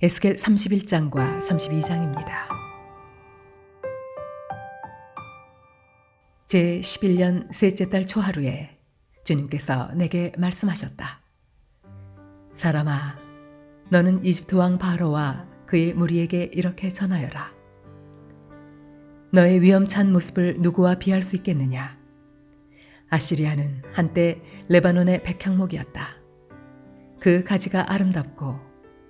에스겔 31장과 32장입니다. 제 11년 셋째 달 초하루에 주님께서 내게 말씀하셨다. 사람아, 너는 이집트 왕 바로와 그의 무리에게 이렇게 전하여라. 너의 위험찬 모습을 누구와 비할 수 있겠느냐? 아시리아는 한때 레바논의 백향목이었다. 그 가지가 아름답고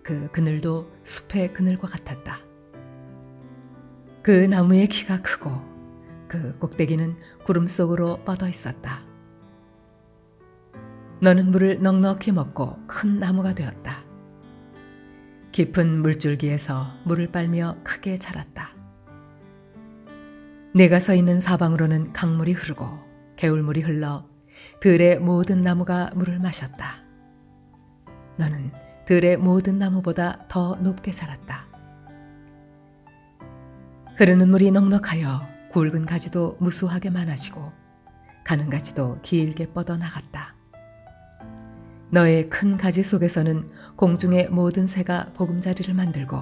그 그늘도 숲의 그늘과 같았다. 그 나무의 키가 크고 그 꼭대기는 구름 속으로 뻗어 있었다. 너는 물을 넉넉히 먹고 큰 나무가 되었다. 깊은 물줄기에서 물을 빨며 크게 자랐다. 내가 서 있는 사방으로는 강물이 흐르고 개울물이 흘러 들의 모든 나무가 물을 마셨다. 너는 들의 모든 나무보다 더 높게 자랐다. 흐르는 물이 넉넉하여 굵은 가지도 무수하게 많아지고 가는 가지도 길게 뻗어나갔다. 너의 큰 가지 속에서는 공중의 모든 새가 보금자리를 만들고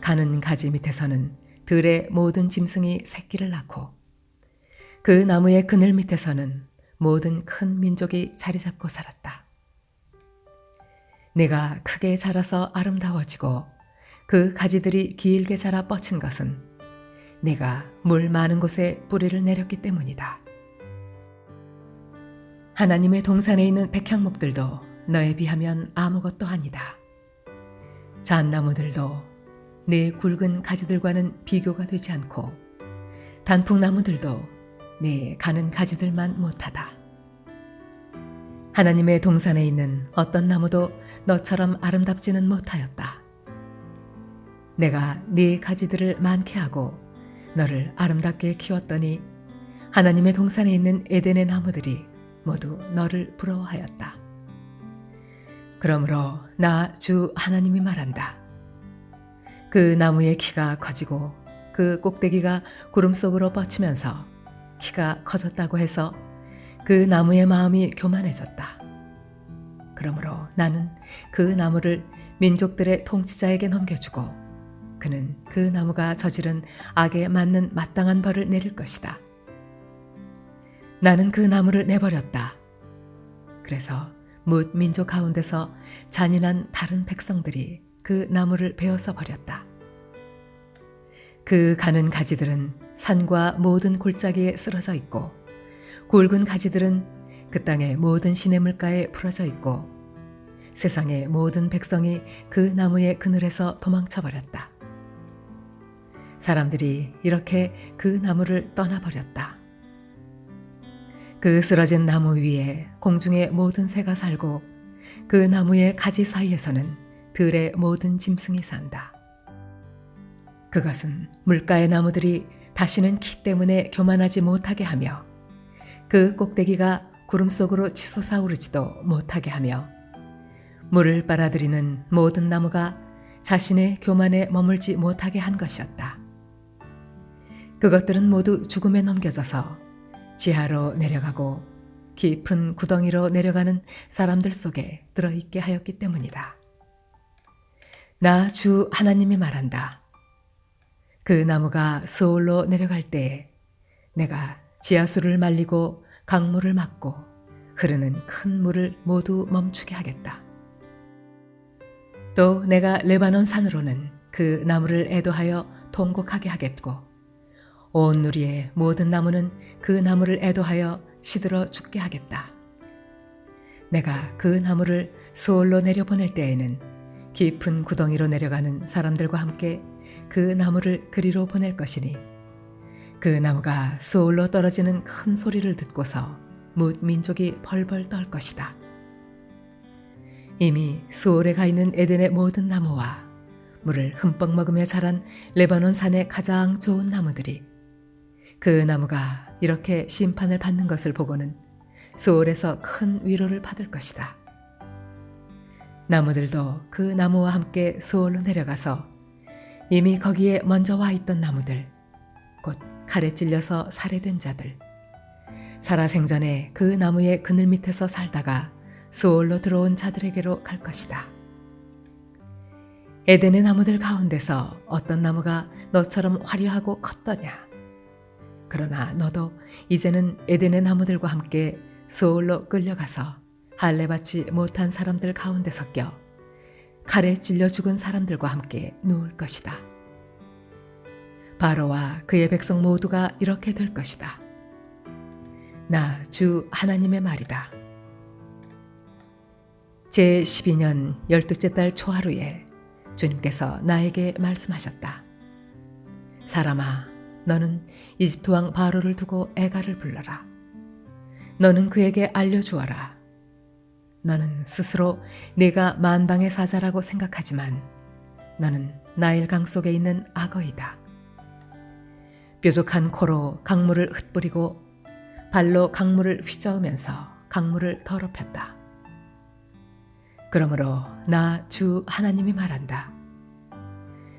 가는 가지 밑에서는 들의 모든 짐승이 새끼를 낳고 그 나무의 그늘 밑에서는 모든 큰 민족이 자리 잡고 살았다. 내가 크게 자라서 아름다워지고 그 가지들이 길게 자라 뻗친 것은 내가 물 많은 곳에 뿌리를 내렸기 때문이다. 하나님의 동산에 있는 백향목들도 너에 비하면 아무것도 아니다. 잣나무들도 내 굵은 가지들과는 비교가 되지 않고 단풍나무들도 내 가는 가지들만 못하다. 하나님의 동산에 있는 어떤 나무도 너처럼 아름답지는 못하였다. 내가 네 가지들을 많게 하고 너를 아름답게 키웠더니 하나님의 동산에 있는 에덴의 나무들이 모두 너를 부러워하였다. 그러므로 나 주 하나님이 말한다. 그 나무의 키가 커지고 그 꼭대기가 구름 속으로 뻗치면서 키가 커졌다고 해서 그 나무의 마음이 교만해졌다. 그러므로 나는 그 나무를 민족들의 통치자에게 넘겨주고 그는 그 나무가 저지른 악에 맞는 마땅한 벌을 내릴 것이다. 나는 그 나무를 내버렸다. 그래서 뭇 민족 가운데서 잔인한 다른 백성들이 그 나무를 베어서 버렸다. 그 가는 가지들은 산과 모든 골짜기에 쓰러져 있고 굵은 가지들은 그 땅의 모든 시냇물가에 풀어져 있고 세상의 모든 백성이 그 나무의 그늘에서 도망쳐 버렸다. 사람들이 이렇게 그 나무를 떠나버렸다. 그 쓰러진 나무 위에 공중의 모든 새가 살고 그 나무의 가지 사이에서는 들의 모든 짐승이 산다. 그것은 물가의 나무들이 다시는 키 때문에 교만하지 못하게 하며 그 꼭대기가 구름 속으로 치솟아 오르지도 못하게 하며 물을 빨아들이는 모든 나무가 자신의 교만에 머물지 못하게 한 것이었다. 그것들은 모두 죽음에 넘겨져서 지하로 내려가고 깊은 구덩이로 내려가는 사람들 속에 들어있게 하였기 때문이다. 나 주 하나님이 말한다. 그 나무가 스올로 내려갈 때에 내가 지하수를 말리고 강물을 막고 흐르는 큰 물을 모두 멈추게 하겠다. 또 내가 레바논 산으로는 그 나무를 애도하여 통곡하게 하겠고 온 누리의 모든 나무는 그 나무를 애도하여 시들어 죽게 하겠다. 내가 그 나무를 스올로 내려보낼 때에는 깊은 구덩이로 내려가는 사람들과 함께 그 나무를 그리로 보낼 것이니 그 나무가 스올로 떨어지는 큰 소리를 듣고서 뭇 민족이 벌벌 떨 것이다. 이미 스올에 가 있는 에덴의 모든 나무와 물을 흠뻑 먹으며 자란 레바논 산의 가장 좋은 나무들이 그 나무가 이렇게 심판을 받는 것을 보고는 스올에서 큰 위로를 받을 것이다. 나무들도 그 나무와 함께 스올로 내려가서 이미 거기에 먼저 와 있던 나무들, 곧 칼에 찔려서 살해된 자들, 살아생전에 그 나무의 그늘 밑에서 살다가 스올로 들어온 자들에게로 갈 것이다. 에덴의 나무들 가운데서 어떤 나무가 너처럼 화려하고 컸더냐? 그러나 너도 이제는 에덴의 나무들과 함께 소울로 끌려가서 할례 받지 못한 사람들 가운데 섞여 칼에 찔려 죽은 사람들과 함께 누울 것이다. 바로와 그의 백성 모두가 이렇게 될 것이다. 나 주 하나님의 말이다. 제12년 12째 달 초하루에 주님께서 나에게 말씀하셨다. 사람아, 너는 이집트 왕 바로를 두고 애가를 불러라. 너는 그에게 알려주어라. 너는 스스로 내가 만방의 사자라고 생각하지만 너는 나일강 속에 있는 악어이다. 뾰족한 코로 강물을 흩뿌리고 발로 강물을 휘저으면서 강물을 더럽혔다. 그러므로 나 주 하나님이 말한다.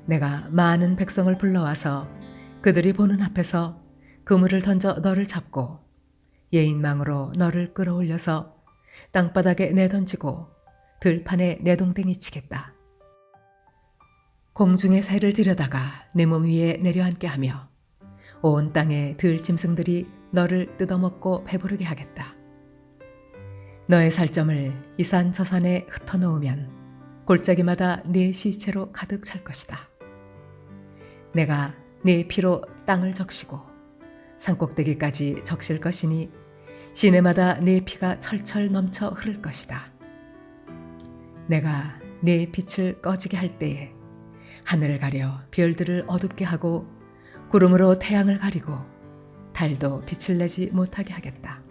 내가 많은 백성을 불러와서 그들이 보는 앞에서 그물을 던져 너를 잡고 예인망으로 너를 끌어올려서 땅바닥에 내던지고 들판에 내동댕이 치겠다. 공중의 새를 들여다가 내 몸 위에 내려앉게 하며 온 땅의 들짐승들이 너를 뜯어먹고 배부르게 하겠다. 너의 살점을 이 산 저 산에 흩어놓으면 골짜기마다 네 시체로 가득 찰 것이다. 내가 네 피로 땅을 적시고 산꼭대기까지 적실 것이니 시내마다 네 피가 철철 넘쳐 흐를 것이다. 내가 네 빛을 꺼지게 할 때에 하늘을 가려 별들을 어둡게 하고 구름으로 태양을 가리고 달도 빛을 내지 못하게 하겠다.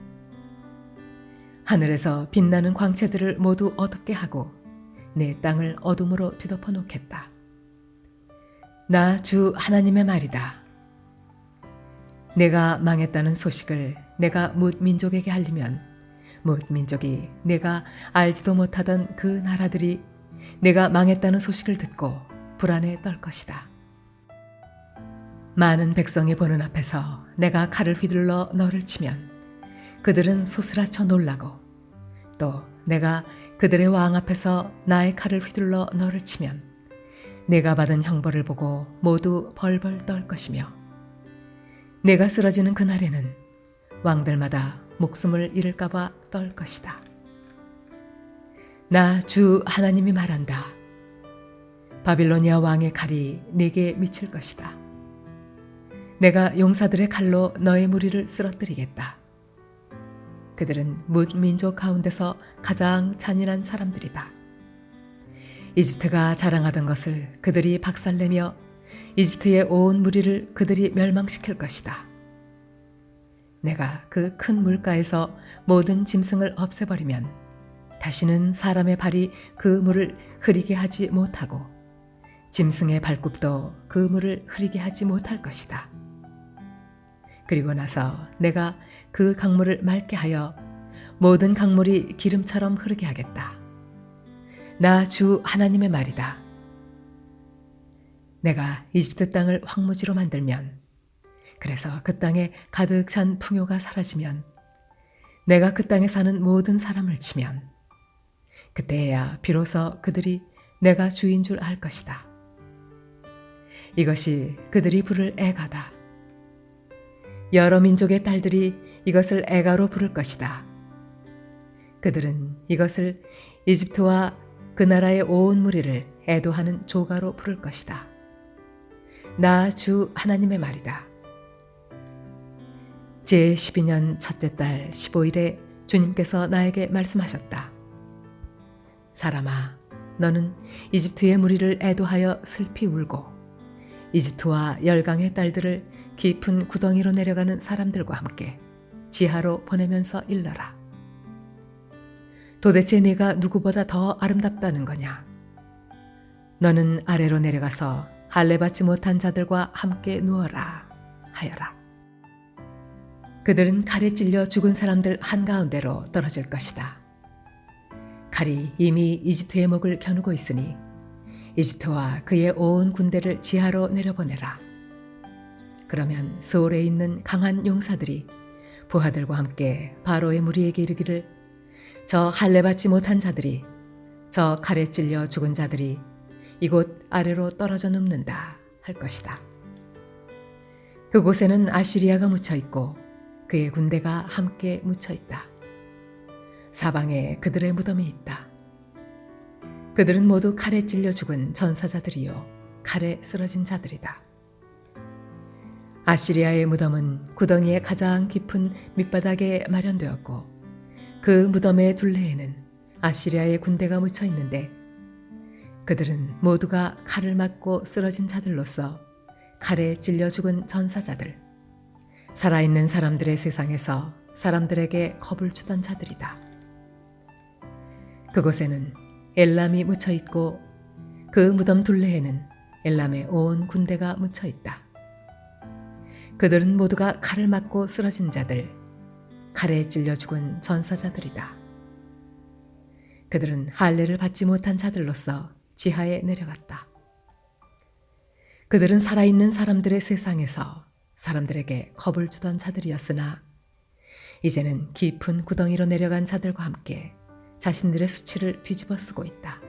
하늘에서 빛나는 광채들을 모두 어둡게 하고 내 땅을 어둠으로 뒤덮어 놓겠다. 나 주 하나님의 말이다. 내가 망했다는 소식을 내가 뭇 민족에게 알리면 뭇 민족이 내가 알지도 못하던 그 나라들이 내가 망했다는 소식을 듣고 불안에 떨 것이다. 많은 백성이 보는 앞에서 내가 칼을 휘둘러 너를 치면 그들은 소스라쳐 놀라고 또 내가 그들의 왕 앞에서 나의 칼을 휘둘러 너를 치면 내가 받은 형벌을 보고 모두 벌벌 떨 것이며 내가 쓰러지는 그날에는 왕들마다 목숨을 잃을까 봐 떨 것이다. 나 주 하나님이 말한다. 바빌로니아 왕의 칼이 네게 미칠 것이다. 내가 용사들의 칼로 너의 무리를 쓰러뜨리겠다. 그들은 뭇 민족 가운데서 가장 잔인한 사람들이다. 이집트가 자랑하던 것을 그들이 박살내며 이집트의 온 무리를 그들이 멸망시킬 것이다. 내가 그 큰 물가에서 모든 짐승을 없애버리면 다시는 사람의 발이 그 물을 흐리게 하지 못하고 짐승의 발굽도 그 물을 흐리게 하지 못할 것이다. 그리고 나서 내가 그 강물을 맑게 하여 모든 강물이 기름처럼 흐르게 하겠다. 나 주 하나님의 말이다. 내가 이집트 땅을 황무지로 만들면, 그래서 그 땅에 가득 찬 풍요가 사라지면, 내가 그 땅에 사는 모든 사람을 치면 그때야 비로소 그들이 내가 주인 줄 알 것이다. 이것이 그들이 부를 애가다. 여러 민족의 딸들이 이것을 애가로 부를 것이다. 그들은 이것을 이집트와 그 나라의 온 무리를 애도하는 조가로 부를 것이다. 나 주 하나님의 말이다. 제12년 첫째 달 15일에 주님께서 나에게 말씀하셨다. 사람아, 너는 이집트의 무리를 애도하여 슬피 울고 이집트와 열강의 딸들을 깊은 구덩이로 내려가는 사람들과 함께 지하로 보내면서 일러라. 도대체 네가 누구보다 더 아름답다는 거냐? 너는 아래로 내려가서 할례 받지 못한 자들과 함께 누워라 하여라. 그들은 칼에 찔려 죽은 사람들 한가운데로 떨어질 것이다. 칼이 이미 이집트의 목을 겨누고 있으니 이집트와 그의 온 군대를 지하로 내려보내라. 그러면 소울에 있는 강한 용사들이 부하들과 함께 바로의 무리에게 이르기를, 저 할례 받지 못한 자들이, 저 칼에 찔려 죽은 자들이 이곳 아래로 떨어져 눕는다 할 것이다. 그곳에는 아시리아가 묻혀 있고 그의 군대가 함께 묻혀 있다. 사방에 그들의 무덤이 있다. 그들은 모두 칼에 찔려 죽은 전사자들이요 칼에 쓰러진 자들이다. 아시리아의 무덤은 구덩이의 가장 깊은 밑바닥에 마련되었고 그 무덤의 둘레에는 아시리아의 군대가 묻혀 있는데 그들은 모두가 칼을 맞고 쓰러진 자들로서 칼에 찔려 죽은 전사자들, 살아있는 사람들의 세상에서 사람들에게 겁을 주던 자들이다. 그곳에는 엘람이 묻혀 있고 그 무덤 둘레에는 엘람의 온 군대가 묻혀 있다. 그들은 모두가 칼을 맞고 쓰러진 자들, 칼에 찔려 죽은 전사자들이다. 그들은 할례를 받지 못한 자들로서 지하에 내려갔다. 그들은 살아있는 사람들의 세상에서 사람들에게 겁을 주던 자들이었으나 이제는 깊은 구덩이로 내려간 자들과 함께 자신들의 수치를 뒤집어 쓰고 있다.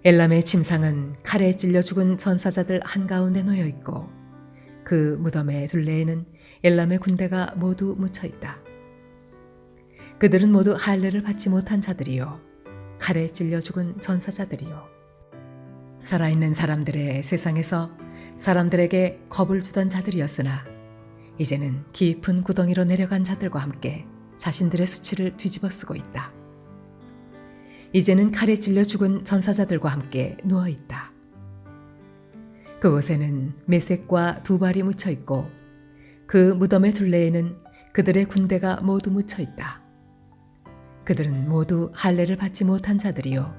엘람의 침상은 칼에 찔려 죽은 전사자들 한가운데 놓여 있고 그 무덤의 둘레에는 엘람의 군대가 모두 묻혀 있다. 그들은 모두 할례를 받지 못한 자들이요 칼에 찔려 죽은 전사자들이요 살아있는 사람들의 세상에서 사람들에게 겁을 주던 자들이었으나 이제는 깊은 구덩이로 내려간 자들과 함께 자신들의 수치를 뒤집어 쓰고 있다. 이제는 칼에 찔려 죽은 전사자들과 함께 누워 있다. 그곳에는 메색과 두발이 묻혀 있고 그 무덤의 둘레에는 그들의 군대가 모두 묻혀 있다. 그들은 모두 할례를 받지 못한 자들이요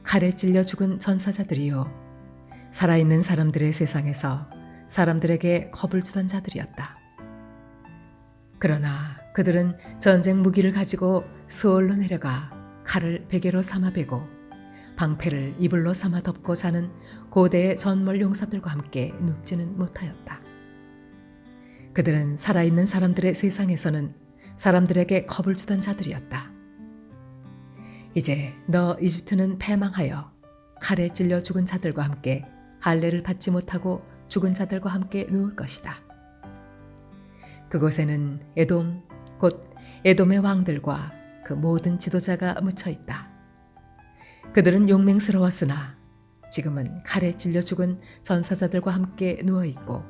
칼에 찔려 죽은 전사자들이요 살아있는 사람들의 세상에서 사람들에게 겁을 주던 자들이었다. 그러나 그들은 전쟁 무기를 가지고 스올로 내려가 칼을 베개로 삼아 베고 방패를 이불로 삼아 덮고 자는 고대의 전몰 용사들과 함께 눕지는 못하였다. 그들은 살아있는 사람들의 세상에서는 사람들에게 겁을 주던 자들이었다. 이제 너 이집트는 패망하여 칼에 찔려 죽은 자들과 함께 할례를 받지 못하고 죽은 자들과 함께 누울 것이다. 그곳에는 에돔, 곧 에돔의 왕들과 그 모든 지도자가 묻혀 있다. 그들은 용맹스러웠으나 지금은 칼에 찔려 죽은 전사자들과 함께 누워 있고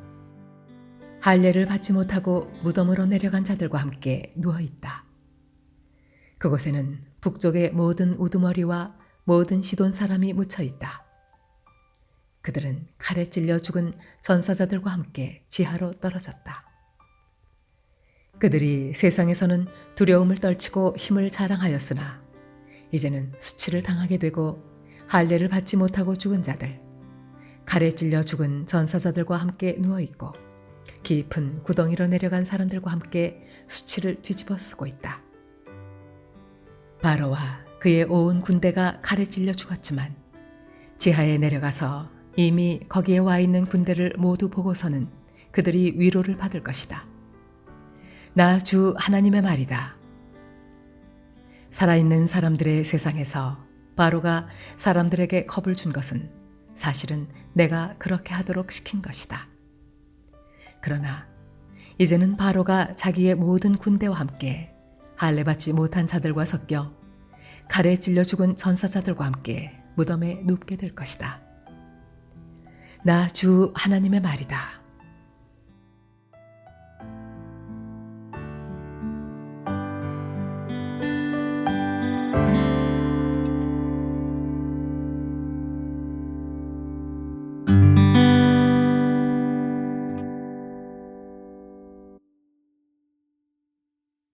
할례를 받지 못하고 무덤으로 내려간 자들과 함께 누워 있다. 그곳에는 북쪽의 모든 우두머리와 모든 시돈 사람이 묻혀 있다. 그들은 칼에 찔려 죽은 전사자들과 함께 지하로 떨어졌다. 그들이 세상에서는 두려움을 떨치고 힘을 자랑하였으나 이제는 수치를 당하게 되고 할례를 받지 못하고 죽은 자들, 칼에 찔려 죽은 전사자들과 함께 누워있고 깊은 구덩이로 내려간 사람들과 함께 수치를 뒤집어 쓰고 있다. 바로와 그의 온 군대가 칼에 찔려 죽었지만 지하에 내려가서 이미 거기에 와 있는 군대를 모두 보고서는 그들이 위로를 받을 것이다. 나 주 하나님의 말이다. 살아있는 사람들의 세상에서 바로가 사람들에게 겁을 준 것은 사실은 내가 그렇게 하도록 시킨 것이다. 그러나 이제는 바로가 자기의 모든 군대와 함께 할례받지 못한 자들과 섞여 칼에 찔려 죽은 전사자들과 함께 무덤에 눕게 될 것이다. 나 주 하나님의 말이다.